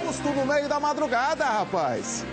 Susto no meio da madrugada, rapaz.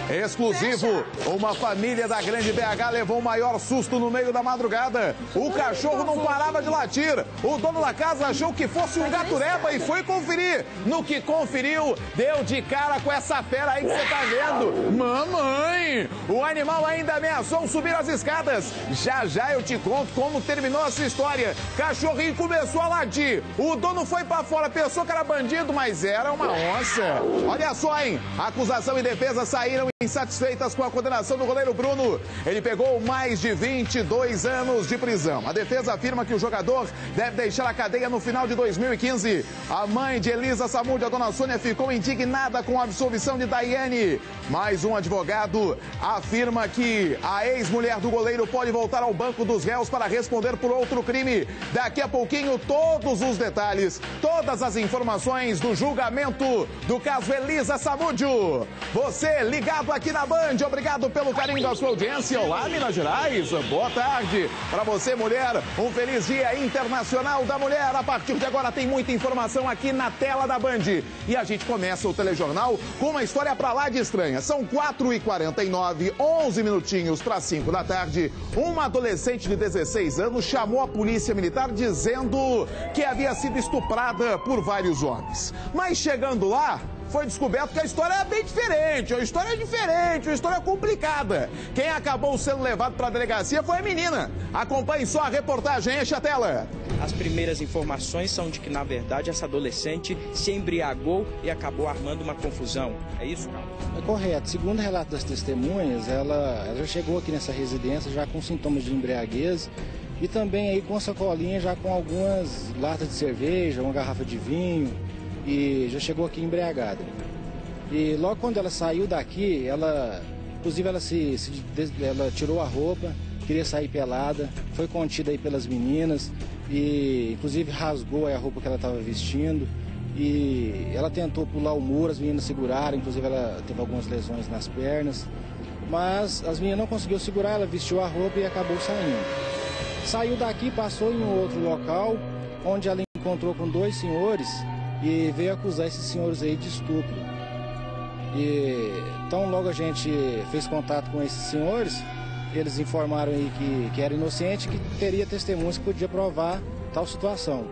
Exclusivo, uma família da Grande BH levou o maior susto no meio da madrugada. O cachorro não parava de latir. O dono da casa achou que fosse um gatureba e foi conferir. No que conferiu, deu de cara com essa fera aí que você tá vendo. Mamãe! O animal ainda ameaçou subir as escadas. Já já eu te conto como terminou essa história. Cachorrinho começou a latir. O dono foi pra fora, pensou que era bandido, mas era uma onça. Olha só, hein? Acusação e defesa saíram insatisfeitas com a condenação do goleiro Bruno. Ele pegou mais de 22 anos de prisão. A defesa afirma que o jogador deve deixar a cadeia no final de 2015. A mãe de Elisa Samúdio, a dona Sônia, ficou indignada com a absolvição de Daiane. Mais um advogado afirma que a ex-mulher do goleiro pode voltar ao banco dos réus para responder por outro crime. Daqui a pouquinho, todos os detalhes, todas as informações do julgamento do caso Elisa Samúdio. Você ligado aqui na Band, obrigado pelo carinho da sua audiência. Olá, Minas Gerais, boa tarde. Para você, mulher, um feliz Dia Internacional da Mulher. A partir de agora tem muita informação aqui na tela da Band. E a gente começa o telejornal com uma história pra lá de estranha. São 4h49, 11 minutinhos para 5 da tarde. Uma adolescente de 16 anos chamou a polícia militar dizendo que havia sido estuprada por vários homens. Mas chegando lá, foi descoberto que a história é bem diferente, uma história complicada. Quem acabou sendo levado para a delegacia foi a menina. Acompanhe só a reportagem, enche a tela. As primeiras informações são de que, na verdade, essa adolescente se embriagou e acabou armando uma confusão. É isso, Carlos? É correto. Segundo o relato das testemunhas, ela já chegou aqui nessa residência já com sintomas de embriaguez e também aí com a sacolinha já com algumas latas de cerveja, uma garrafa de vinho. E já chegou aqui embriagada. E logo quando ela saiu daqui, inclusive ela tirou a roupa, queria sair pelada, foi contida aí pelas meninas e inclusive rasgou aí a roupa que ela estava vestindo e ela tentou pular o muro, as meninas seguraram, inclusive ela teve algumas lesões nas pernas, mas as meninas não conseguiu segurar, ela vestiu a roupa e acabou saindo. Saiu daqui, passou em um outro local, onde ela encontrou com dois senhores e veio acusar esses senhores aí de estupro. Então logo a gente fez contato com esses senhores, eles informaram aí que era inocente, que teria testemunhas que podia provar tal situação.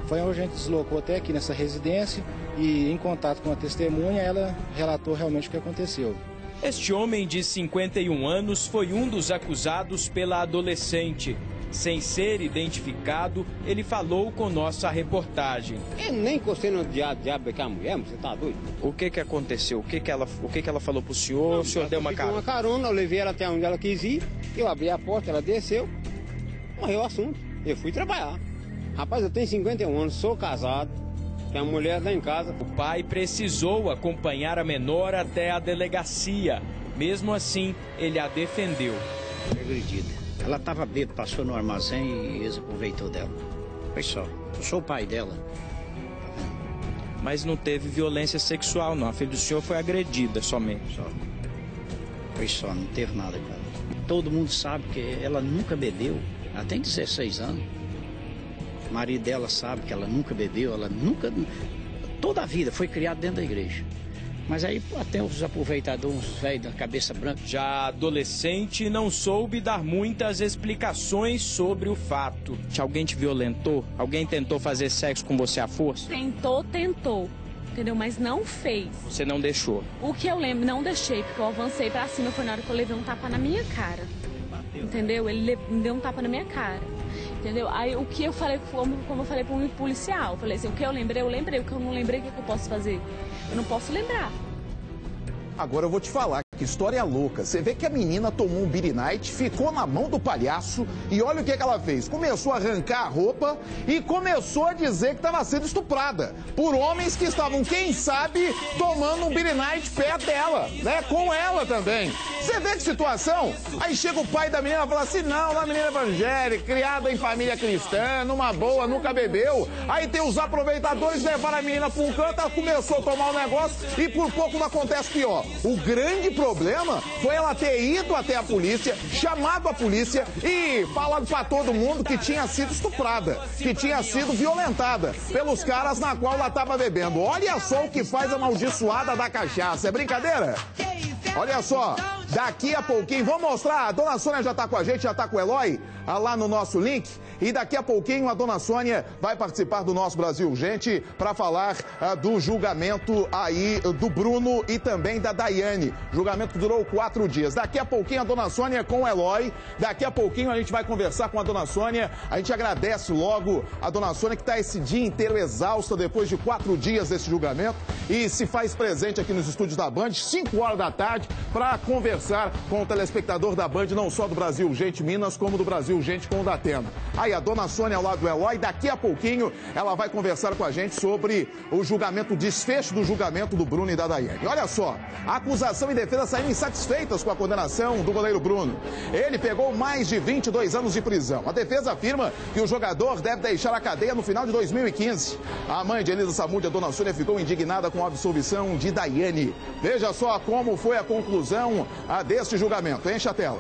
Foi onde a gente deslocou até aqui nessa residência e em contato com a testemunha ela relatou realmente o que aconteceu. Este homem de 51 anos foi um dos acusados pela adolescente. Sem ser identificado, ele falou com nossa reportagem. Eu nem encostei no diabo daquela mulher, você tá doido? O que aconteceu? O que ela falou pro senhor? O senhor deu uma carona? Uma carona, eu levei ela até onde ela quis ir, eu abri a porta, ela desceu, morreu o assunto. Eu fui trabalhar. Rapaz, eu tenho 51 anos, sou casado, tenho uma mulher lá em casa. O pai precisou acompanhar a menor até a delegacia. Mesmo assim, ele a defendeu. Agredida. Ela estava bêbada, passou no armazém e eles aproveitou dela. Foi só. Eu sou o pai dela. Mas não teve violência sexual, não. A filha do senhor foi agredida somente. Só. Foi só, não teve nada, cara. Todo mundo sabe que ela nunca bebeu. Ela tem 16 anos. O marido dela sabe que ela nunca bebeu, ela nunca... Toda a vida foi criada dentro da igreja. Mas aí até os aproveitadores, uns velhos da cabeça branca. Já a adolescente não soube dar muitas explicações sobre o fato. Alguém te violentou? Alguém tentou fazer sexo com você à força? Tentou, entendeu? Mas não fez. Você não deixou? O que eu lembro, não deixei, porque eu avancei pra cima, foi na hora que eu levei um tapa na minha cara. Entendeu? Ele me deu um tapa na minha cara. Entendeu? Aí o que eu falei, como eu falei para um policial, eu falei assim, o que eu lembrei, o que eu não lembrei, o que eu posso fazer? Eu não posso lembrar. Agora eu vou te falar, que história louca. Você vê que a menina tomou um beer night, ficou na mão do palhaço e olha o que ela fez. Começou a arrancar a roupa e começou a dizer que estava sendo estuprada por homens que estavam, quem sabe, tomando um beer night perto dela, né? Com ela também. Você vê que situação? Aí chega o pai da menina e fala assim, não, uma menina evangélica, criada em família cristã, numa boa, nunca bebeu. Aí tem os aproveitadores, levaram a menina para um canto, ela começou a tomar o negócio e por pouco não acontece pior. O grande problema problema foi ela ter ido até a polícia, chamado a polícia e falado pra todo mundo que tinha sido estuprada, que tinha sido violentada pelos caras na qual ela estava bebendo. Olha só o que faz a amaldiçoada da cachaça. É brincadeira? Olha só, daqui a pouquinho, vou mostrar, a dona Sônia já está com a gente, já está com o Eloy, lá no nosso link. E daqui a pouquinho a dona Sônia vai participar do nosso Brasil Urgente para falar do julgamento aí do Bruno e também da Daiane. Julgamento que durou 4 dias. Daqui a pouquinho a dona Sônia com o Eloy. Daqui a pouquinho a gente vai conversar com a dona Sônia. A gente agradece logo a dona Sônia que está esse dia inteiro exausta depois de 4 dias desse julgamento e se faz presente aqui nos estúdios da Band, 5 horas da tarde, para conversar com o telespectador da Band, não só do Brasil Urgente Minas, como do Brasil Urgente com o Datena. Aí a dona Sônia ao lado do Eloy, daqui a pouquinho ela vai conversar com a gente sobre o julgamento, o desfecho do julgamento do Bruno e da Daiane. Olha só, a acusação e defesa saíram insatisfeitas com a condenação do goleiro Bruno. Ele pegou mais de 22 anos de prisão. A defesa afirma que o jogador deve deixar a cadeia no final de 2015. A mãe de Elisa Samúdio, a dona Sônia, ficou indignada com a absolvição de Daiane. Veja só como foi a conclusão deste julgamento. Enche a tela.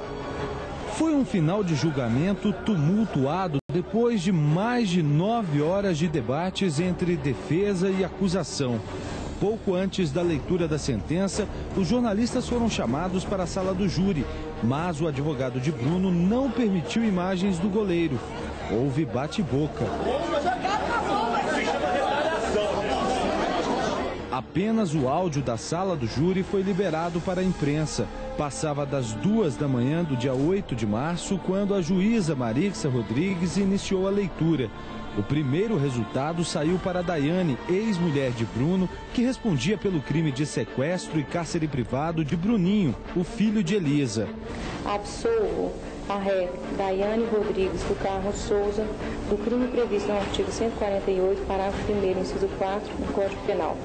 Foi um final de julgamento tumultuado depois de mais de 9 horas de debates entre defesa e acusação. Pouco antes da leitura da sentença, os jornalistas foram chamados para a sala do júri, mas o advogado de Bruno não permitiu imagens do goleiro. Houve bate-boca. Apenas o áudio da sala do júri foi liberado para a imprensa. Passava das 2 da manhã do dia 8 de março, quando a juíza Marixa Rodrigues iniciou a leitura. O primeiro resultado saiu para Daiane, ex-mulher de Bruno, que respondia pelo crime de sequestro e cárcere privado de Bruninho, o filho de Elisa. Absolvo a ré Daiane Rodrigues do Carmo Souza do crime previsto no artigo 148, parágrafo 1º, inciso 4, do Código Penal.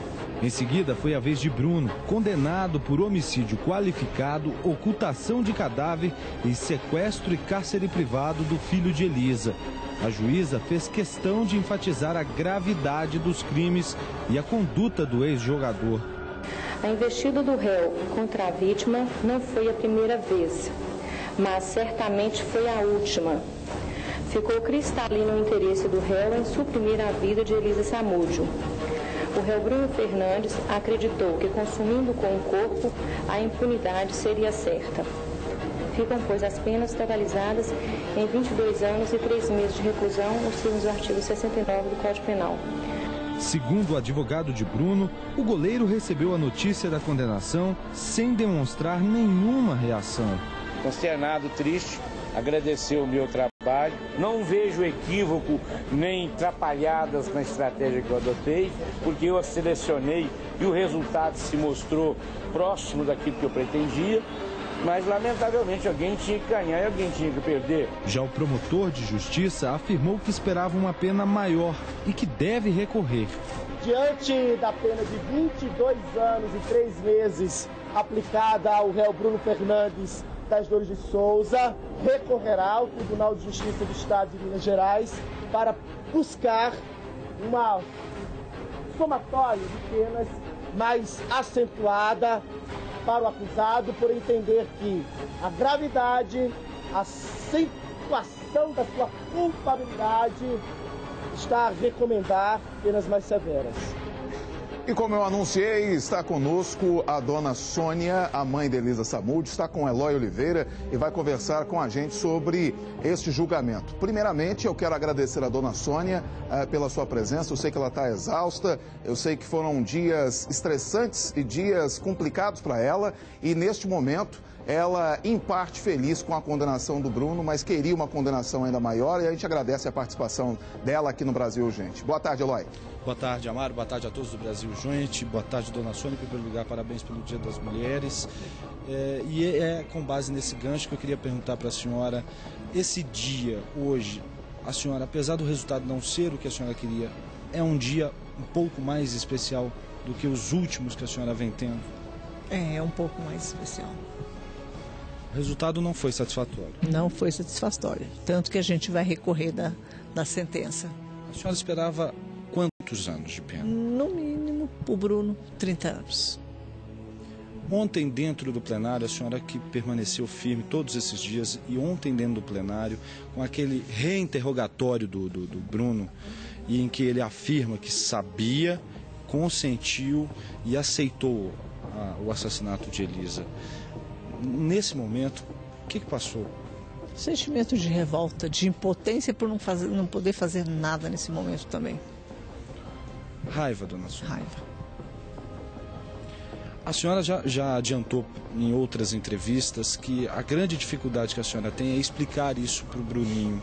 Em seguida, foi a vez de Bruno, condenado por homicídio qualificado, ocultação de cadáver e sequestro e cárcere privado do filho de Elisa. A juíza fez questão de enfatizar a gravidade dos crimes e a conduta do ex-jogador. A investida do réu contra a vítima não foi a primeira vez, mas certamente foi a última. Ficou cristalino o interesse do réu em suprimir a vida de Elisa Samúdio. O réu Bruno Fernandes acreditou que, consumindo com o corpo, a impunidade seria certa. Ficam, pois, as penas totalizadas em 22 anos e 3 meses de reclusão, nos termos do artigo 69 do Código Penal. Segundo o advogado de Bruno, o goleiro recebeu a notícia da condenação sem demonstrar nenhuma reação. Consternado, triste, agradeceu o meu trabalho. Não vejo equívoco nem atrapalhadas na estratégia que eu adotei, porque eu a selecionei e o resultado se mostrou próximo daquilo que eu pretendia. Mas, lamentavelmente, alguém tinha que ganhar e alguém tinha que perder. Já o promotor de justiça afirmou que esperava uma pena maior e que deve recorrer. Diante da pena de 22 anos e 3 meses aplicada ao réu Bruno Fernandes das Dores de Souza, recorrerá ao Tribunal de Justiça do Estado de Minas Gerais para buscar uma somatória de penas mais acentuada para o acusado, por entender que a gravidade, a situação da sua culpabilidade está a recomendar penas mais severas. E como eu anunciei, está conosco a dona Sônia, a mãe de Elisa Samúdio, está com Eloy Oliveira e vai conversar com a gente sobre este julgamento. Primeiramente, eu quero agradecer a dona Sônia pela sua presença. Eu sei que ela está exausta, eu sei que foram dias estressantes e dias complicados para ela e neste momento ela, em parte, feliz com a condenação do Bruno, mas queria uma condenação ainda maior e a gente agradece a participação dela aqui no Brasil Urgente. Boa tarde, Eloy. Boa tarde, Amaro. Boa tarde a todos do Brasil Urgente. Boa tarde, dona Sônia. Em primeiro lugar, parabéns pelo Dia das Mulheres. E é com base nesse gancho que eu queria perguntar para a senhora, esse dia, hoje, a senhora, apesar do resultado não ser o que a senhora queria, é um dia um pouco mais especial do que os últimos que a senhora vem tendo? É um pouco mais especial. O resultado não foi satisfatório? Não foi satisfatório, tanto que a gente vai recorrer da sentença. A senhora esperava quantos anos de pena? No mínimo, o Bruno, 30 anos. Ontem, dentro do plenário, a senhora que permaneceu firme todos esses dias, e ontem dentro do plenário, com aquele reinterrogatório do Bruno, e em que ele afirma que sabia, consentiu e aceitou o assassinato de Elisa. Nesse momento, o que passou? Sentimento de revolta, de impotência por não poder fazer nada nesse momento também. Raiva, dona Sônia. Raiva. A senhora já adiantou em outras entrevistas que a grande dificuldade que a senhora tem é explicar isso para o Bruninho.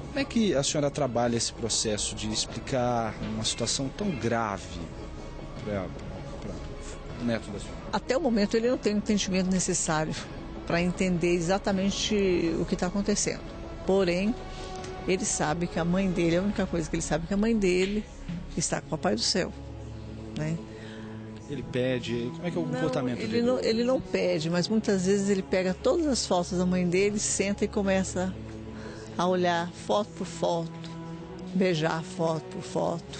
Como é que a senhora trabalha esse processo de explicar uma situação tão grave para o neto da senhora? Até o momento ele não tem o entendimento necessário para entender exatamente o que está acontecendo. Porém, ele sabe que a mãe dele, a única coisa que ele sabe é que a mãe dele está com o Papai do Céu, né? Ele pede, como é que é o comportamento dele? Ele não pede, mas muitas vezes ele pega todas as fotos da mãe dele, senta e começa a olhar foto por foto, beijar foto por foto.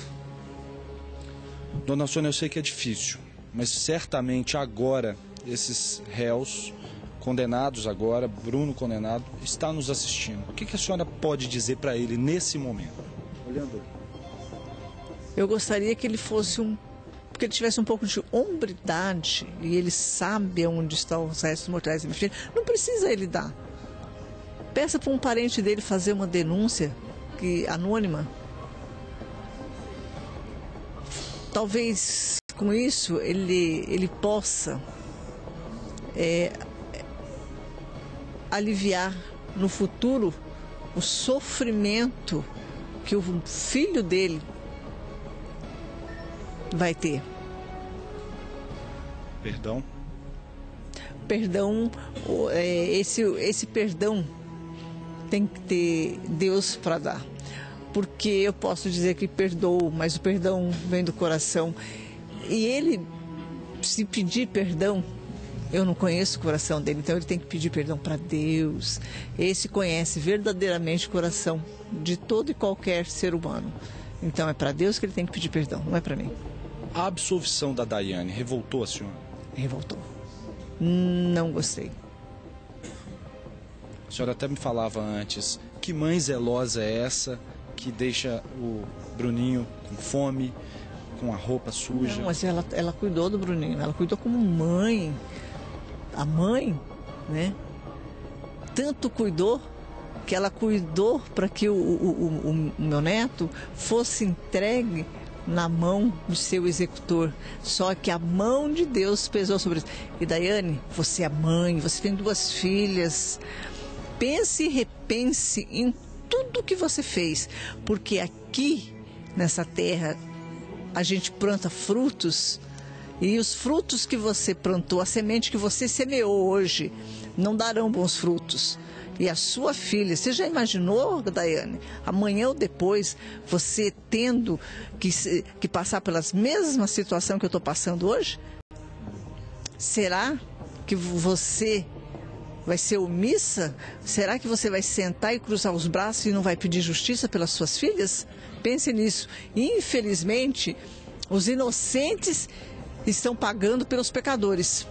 Dona Sônia, eu sei que é difícil, mas certamente agora esses réus condenados agora, Bruno condenado, está nos assistindo. O que a senhora pode dizer para ele nesse momento? Olhando. Eu gostaria que ele fosse porque ele tivesse um pouco de hombridade e ele sabe onde estão os restos mortais da minha filha. Não precisa ele dar. Peça para um parente dele fazer uma denúncia anônima. Talvez com isso ele possa aliviar no futuro o sofrimento que o filho dele vai ter. Perdão? Perdão, esse perdão tem que ter Deus para dar. Porque eu posso dizer que perdoo, mas o perdão vem do coração. E ele, se pedir perdão, eu não conheço o coração dele, então ele tem que pedir perdão para Deus. Esse conhece verdadeiramente o coração de todo e qualquer ser humano. Então é para Deus que ele tem que pedir perdão, não é para mim. A absolvição da Daiane revoltou a senhora? Revoltou. Não gostei. A senhora até me falava antes, que mãe zelosa é essa que deixa o Bruninho com fome, com a roupa suja? Não, mas ela cuidou do Bruninho, ela cuidou como mãe. A mãe, né? Tanto cuidou que ela cuidou para que o meu neto fosse entregue na mão do seu executor. Só que a mão de Deus pesou sobre isso. E Daiane, você é mãe, você tem 2 filhas. Pense e repense em tudo que você fez. Porque aqui, nessa terra, a gente planta frutos. E os frutos que você plantou, a semente que você semeou hoje, não darão bons frutos. E a sua filha, você já imaginou, Daiane, amanhã ou depois, você tendo que passar pelas mesmas situações que eu estou passando hoje? Será que você vai ser omissa? Será que você vai sentar e cruzar os braços e não vai pedir justiça pelas suas filhas? Pense nisso. Infelizmente, os inocentes estão pagando pelos pecadores.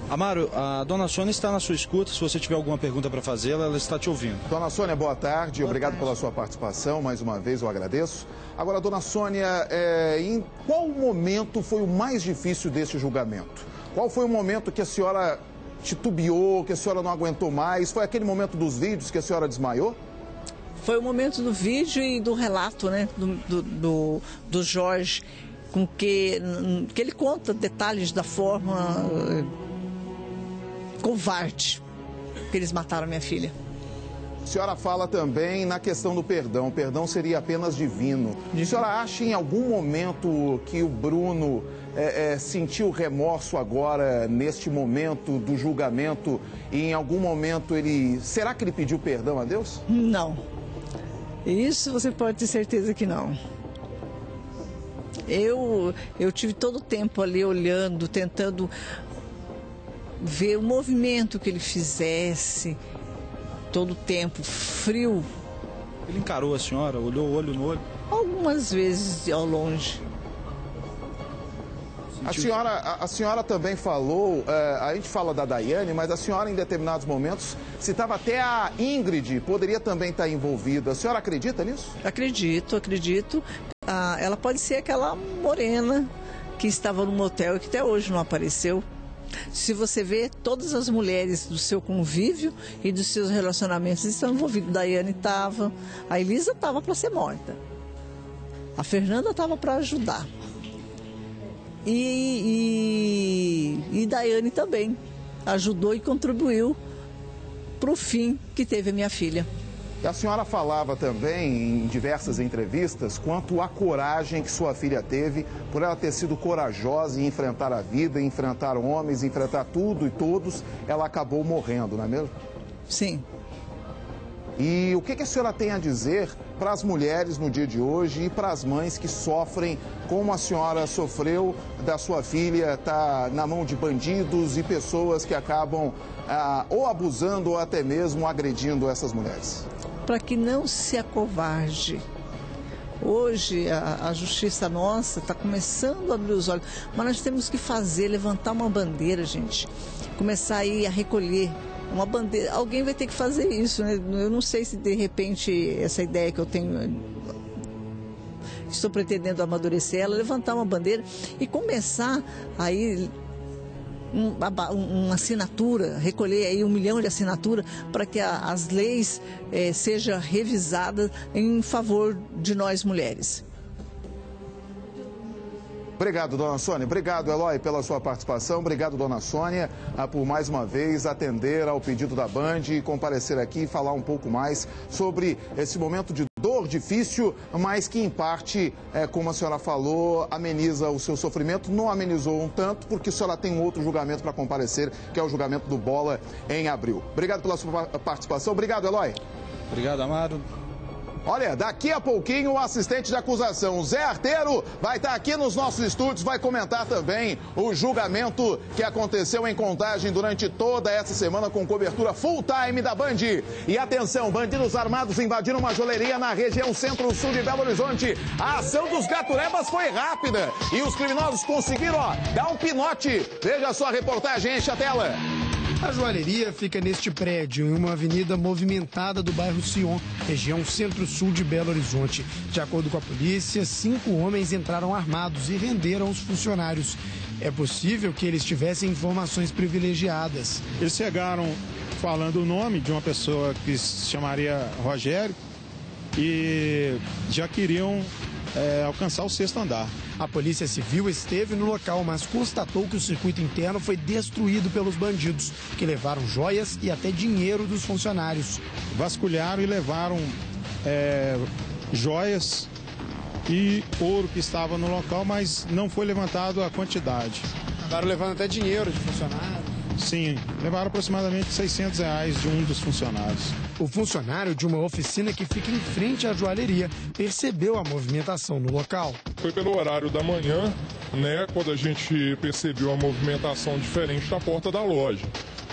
Amaro, a dona Sônia está na sua escuta. Se você tiver alguma pergunta para fazê-la, ela está te ouvindo. Dona Sônia, boa tarde. Obrigado pela sua participação. Mais uma vez eu agradeço. Agora, dona Sônia, em qual momento foi o mais difícil desse julgamento? Qual foi o momento que a senhora titubeou, que a senhora não aguentou mais? Foi aquele momento dos vídeos que a senhora desmaiou? Foi o momento do vídeo e do relato, né, do Jorge, com que ele conta detalhes da forma covarde que eles mataram a minha filha. A senhora fala também na questão do perdão. O perdão seria apenas divino. A senhora acha em algum momento que o Bruno sentiu remorso agora, neste momento do julgamento, e em algum momento será que ele pediu perdão a Deus? Não. Isso você pode ter certeza que não. Eu tive todo o tempo ali olhando, tentando ver o movimento que ele fizesse, todo o tempo, frio. Ele encarou a senhora, olhou olho no olho? Algumas vezes ao longe. A senhora também falou, a gente fala da Daiane, mas a senhora em determinados momentos citava até a Ingrid, poderia também estar envolvida. A senhora acredita nisso? Acredito. Ela pode ser aquela morena que estava no motel e que até hoje não apareceu. Se você vê, todas as mulheres do seu convívio e dos seus relacionamentos estão envolvidas. Daiane estava, a Elisa estava para ser morta, a Fernanda estava para ajudar. E Daiane também ajudou e contribuiu para o fim que teve a minha filha. A senhora falava também em diversas entrevistas quanto à coragem que sua filha teve por ela ter sido corajosa em enfrentar a vida, enfrentar homens, enfrentar tudo e todos, ela acabou morrendo, não é mesmo? Sim. E o que a senhora tem a dizer para as mulheres no dia de hoje e para as mães que sofrem como a senhora sofreu da sua filha estar na mão de bandidos e pessoas que acabam ou abusando ou até mesmo agredindo essas mulheres? Para que não se acovarde. Hoje a justiça nossa está começando a abrir os olhos, mas nós temos que levantar uma bandeira, gente. Começar aí a recolher uma bandeira. Alguém vai ter que fazer isso, né? Eu não sei se de repente essa ideia que eu tenho, estou pretendendo amadurecer ela, levantar uma bandeira e começar aí uma assinatura, recolher aí 1 milhão de assinaturas para que as leis sejam revisadas em favor de nós mulheres. Obrigado, dona Sônia. Obrigado, Eloy, pela sua participação. Obrigado, dona Sônia, por mais uma vez atender ao pedido da Band e comparecer aqui e falar um pouco mais sobre esse momento de dor difícil, mas que em parte, como a senhora falou, ameniza o seu sofrimento. Não amenizou um tanto, porque a senhora tem um outro julgamento para comparecer, que é o julgamento do Bola em abril. Obrigado pela sua participação. Obrigado, Eloy. Obrigado, Amaro. Olha, daqui a pouquinho o assistente de acusação, Zé Arteiro, vai estar aqui nos nossos estúdios, vai comentar também o julgamento que aconteceu em Contagem durante toda essa semana com cobertura full time da Band. E atenção, bandidos armados invadiram uma joalheria na região centro-sul de Belo Horizonte. A ação dos Gaturebas foi rápida e os criminosos conseguiram, dar um pinote. Veja só a reportagem, enche a tela. A joalheria fica neste prédio, em uma avenida movimentada do bairro Sion, região centro-sul de Belo Horizonte. De acordo com a polícia, 5 homens entraram armados e renderam os funcionários. É possível que eles tivessem informações privilegiadas. Eles chegaram falando o nome de uma pessoa que se chamaria Rogério e já queriam alcançar o 6º andar. A Polícia Civil esteve no local, mas constatou que o circuito interno foi destruído pelos bandidos, que levaram joias e até dinheiro dos funcionários. Vasculharam e levaram joias e ouro que estava no local, mas não foi levantado a quantidade. Acabaram levando até dinheiro de funcionários? Sim, levaram aproximadamente R$600 de um dos funcionários. O funcionário de uma oficina que fica em frente à joalheria percebeu a movimentação no local. Foi pelo horário da manhã, né, quando a gente percebeu a movimentação diferente da porta da loja.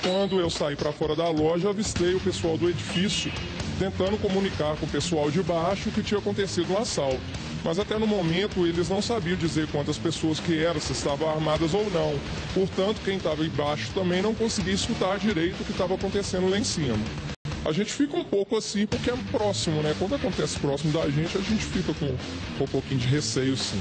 Quando eu saí para fora da loja, avistei o pessoal do edifício tentando comunicar com o pessoal de baixo o que tinha acontecido no assalto. Mas até no momento eles não sabiam dizer quantas pessoas que eram, se estavam armadas ou não. Portanto, quem estava embaixo também não conseguia escutar direito o que estava acontecendo lá em cima. A gente fica um pouco assim porque é próximo, né? Quando acontece próximo da gente, a gente fica com um pouquinho de receio, sim.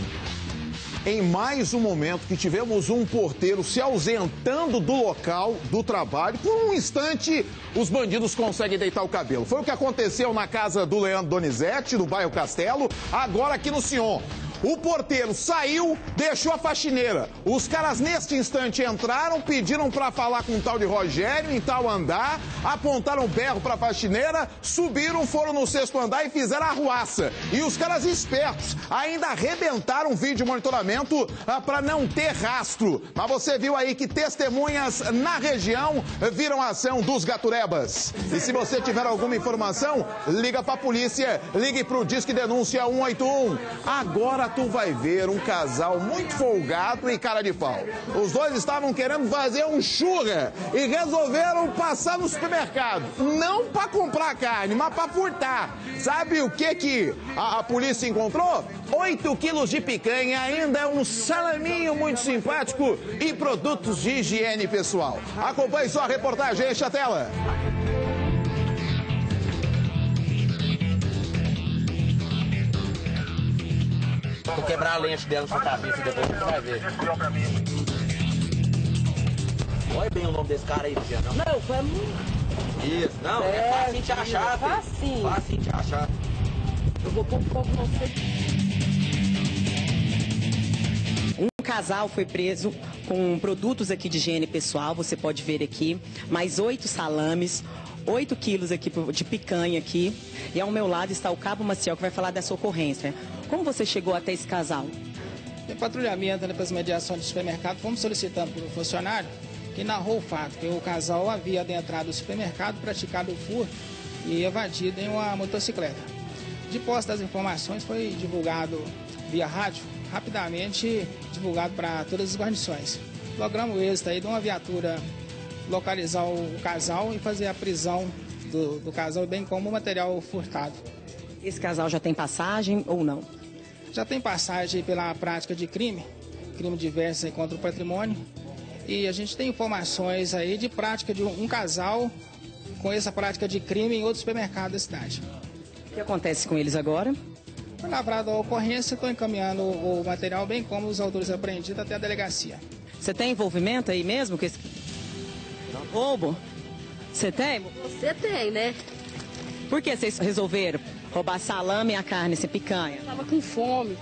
Em mais um momento que tivemos um porteiro se ausentando do local do trabalho, por um instante os bandidos conseguem deitar o cabelo. Foi o que aconteceu na casa do Leandro Donizete, no bairro Castelo, agora aqui no Sion. O porteiro saiu, deixou a faxineira. Os caras, neste instante, entraram, pediram para falar com o tal de Rogério em tal andar, apontaram o berro para a faxineira, subiram, foram no 6º andar e fizeram a arruaça. E os caras espertos ainda arrebentaram o vídeo monitoramento para não ter rastro. Mas você viu aí que testemunhas na região viram a ação dos Gaturebas. E se você tiver alguma informação, liga para a polícia, ligue para o Disque Denúncia 181. Agora tu vai ver um casal muito folgado e cara de pau. Os dois estavam querendo fazer um churra e resolveram passar no supermercado. Não para comprar carne, mas para furtar. Sabe o que a polícia encontrou? 8 quilos de picanha, ainda um salaminho muito simpático e produtos de higiene pessoal. Acompanhe só a reportagem, enche a tela. Vou quebrar a lente dela na sua cabeça, depois você vai ver. Olha bem o nome desse cara aí, Luciano. Não, foi muito... Isso, não, é fácil de achar, filho. Fácil de achar. Eu vou pôr um pouco você. Um casal foi preso com produtos aqui de higiene pessoal, você pode ver aqui, mais 8 salames, 8 quilos aqui de picanha aqui. E ao meu lado está o Cabo Maciel, que vai falar dessa ocorrência. Como você chegou até esse casal? Em patrulhamento, pelas mediações do supermercado, fomos solicitando para o funcionário que narrou o fato que o casal havia adentrado o supermercado, praticado o furto e evadido em uma motocicleta. De posse das informações, foi divulgado via rádio, rapidamente divulgado para todas as guarnições. Logramos o êxito aí de uma viatura localizar o casal e fazer a prisão do casal, bem como o material furtado. Esse casal já tem passagem ou não? Já tem passagem pela prática de crime diverso contra o patrimônio. E a gente tem informações aí de prática de um casal com essa prática de crime em outro supermercado da cidade. O que acontece com eles agora? Foi lavrada a ocorrência, estou encaminhando o material, bem como os autores apreendidos até a delegacia. Você tem envolvimento aí mesmo com esse roubo? Você tem? Você tem, né? Por que vocês resolveram roubar salame e a carne sem picanha? Eu tava com fome.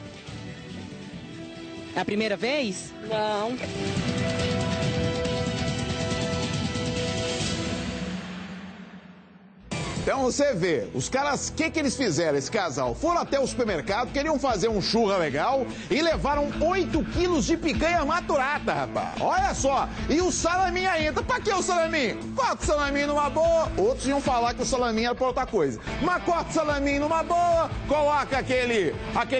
É a primeira vez? Não. Então você vê, os caras, o que eles fizeram, esse casal? Foram até o supermercado, queriam fazer um churra legal e levaram 8 quilos de picanha maturada, rapaz. Olha só, e o salaminho ainda. Pra que o salaminho? Corta o salaminho numa boa. Outros iam falar que o salaminho era pra outra coisa. Mas corta o salaminho numa boa, coloca aquele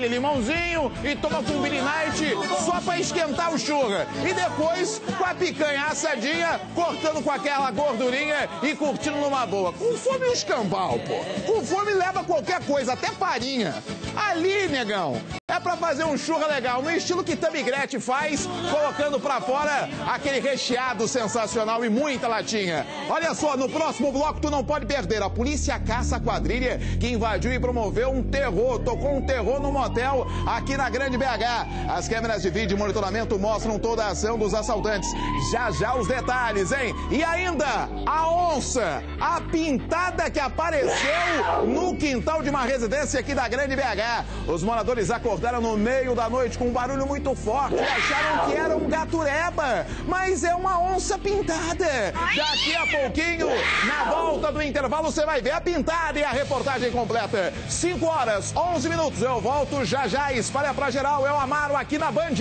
limãozinho e toma com Billy Night só pra esquentar o churra. E depois, com a picanha assadinha, cortando com aquela gordurinha e curtindo numa boa. Com fome os cambal, pô. Com fome leva qualquer coisa, até farinha. Ali, negão, é pra fazer um churra legal, no estilo que Tamigrete faz, colocando pra fora aquele recheado sensacional e muita latinha. Olha só, no próximo bloco tu não pode perder. A polícia caça a quadrilha que invadiu e promoveu um terror, tocou um terror no motel aqui na Grande BH. As câmeras de vídeo e monitoramento mostram toda a ação dos assaltantes. Já já os detalhes, hein? E ainda, a onça, a pintada que apareceu no quintal de uma residência aqui da Grande BH. Os moradores acordaram no meio da noite com um barulho muito forte e acharam que era um gatureba, mas é uma onça pintada. Daqui a pouquinho, na volta do intervalo, você vai ver a pintada e a reportagem completa. 5h11. Eu volto já já. Espalha pra geral, é o Amaro aqui na Band.